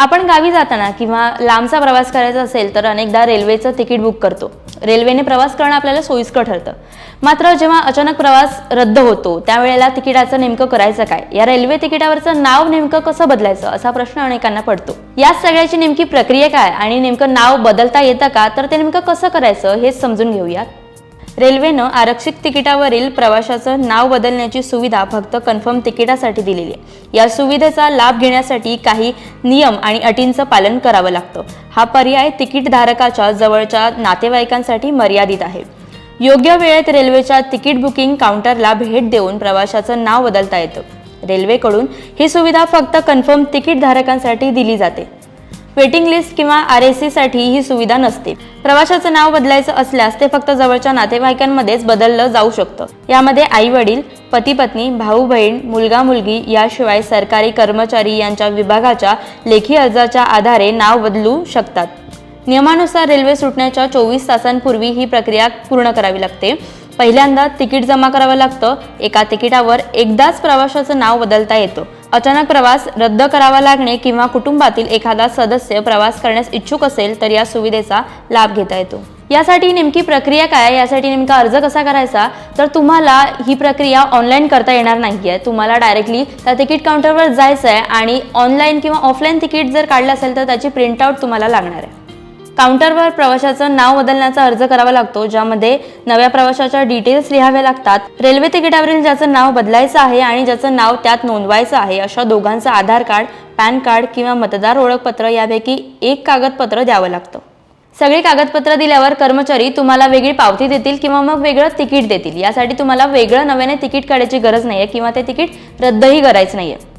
आपण गावी जाताना किंवा लांबचा प्रवास करायचा असेल तर अनेकदा रेल्वेचं तिकीट बुक करतो. रेल्वेने प्रवास करणं आपल्याला सोयीस्कर ठरतं. मात्र जेव्हा अचानक प्रवास रद्द होतो त्यावेळेला तिकिटाचं नेमकं करायचं काय? या रेल्वे तिकिटावरचं नाव नेमकं कसं बदलायचं असा प्रश्न अनेकांना पडतो. या सगळ्याची नेमकी प्रक्रिया काय आणि नेमकं नाव बदलता येतं का, तर ते नेमकं कसं करायचं हेच समजून घेऊयात. रेल्वेनं आरक्षित तिकिटावरील प्रवाशाचं नाव बदलण्याची सुविधा फक्त कन्फर्म तिकिटासाठी दिलेली आहे. या सुविधेचा लाभ घेण्यासाठी काही नियम आणि अटींचं पालन करावं लागतं. हा पर्याय तिकीटधारकाच्या जवळच्या नातेवाईकांसाठी मर्यादित आहे. योग्य वेळेत रेल्वेच्या तिकीट बुकिंग काउंटरला भेट देऊन प्रवाशाचं नाव बदलता येतं. रेल्वेकडून ही सुविधा फक्त कन्फर्म तिकीटधारकांसाठी दिली जाते. वेटिंग लिस्ट किंवा RAC साठी ही सुविधा नसते. प्रवाशाचं नाव बदलायचं असल्यास ते फक्त जवळच्या नातेवाईकांमध्येच बदललं जाऊ शकतं. यामध्ये आई वडील, पती पत्नी, भाऊ बहीण, मुलगा मुलगी याशिवाय सरकारी कर्मचारी यांच्या विभागाच्या लेखी अर्जाच्या आधारे नाव बदलू शकतात. नियमानुसार रेल्वे सुटण्याच्या 24 तासांपूर्वी ही प्रक्रिया पूर्ण करावी लागते. पहिल्यांदा तिकीट जमा करावं लागतं. एका तिकिटावर एकदाच प्रवाशाचं नाव बदलता येतं. अचानक प्रवास रद्द करावा लागणे किंवा कुटुंबातील एखादा सदस्य प्रवास करण्यास इच्छुक असेल तर या सुविधेचा लाभ घेता येतो. यासाठी नेमकी प्रक्रिया काय, यासाठी नेमका अर्ज कसा करायचा, तर तुम्हाला ही प्रक्रिया ऑनलाईन करता येणार नाहीये. तुम्हाला डायरेक्टली त्या तिकीट काउंटरवर जायचं आहे आणि ऑनलाईन किंवा ऑफलाईन तिकीट जर काढलं असेल तर त्याची प्रिंटआउट तुम्हाला लागणार आहे. काउंटरवर प्रवाशाचं नाव बदलण्याचा अर्ज करावा लागतो, ज्यामध्ये नव्या प्रवाशाच्या डिटेल्स लिहाव्या लागतात. रेल्वे तिकिटावरील ज्याचं नाव बदलायचं आहे आणि ज्याचं नाव त्यात नोंदवायचं आहे अशा दोघांचं आधार कार्ड, पॅन कार्ड किंवा मतदार ओळखपत्र यापैकी एक कागदपत्र द्यावं लागतं. सगळी कागदपत्र दिल्यावर कर्मचारी तुम्हाला वेगळी पावती देतील किंवा मग वेगळं तिकीट देतील. यासाठी तुम्हाला वेगळं नव्याने तिकीट काढायची गरज नाहीये किंवा ते तिकीट रद्दही करायचं नाहीये.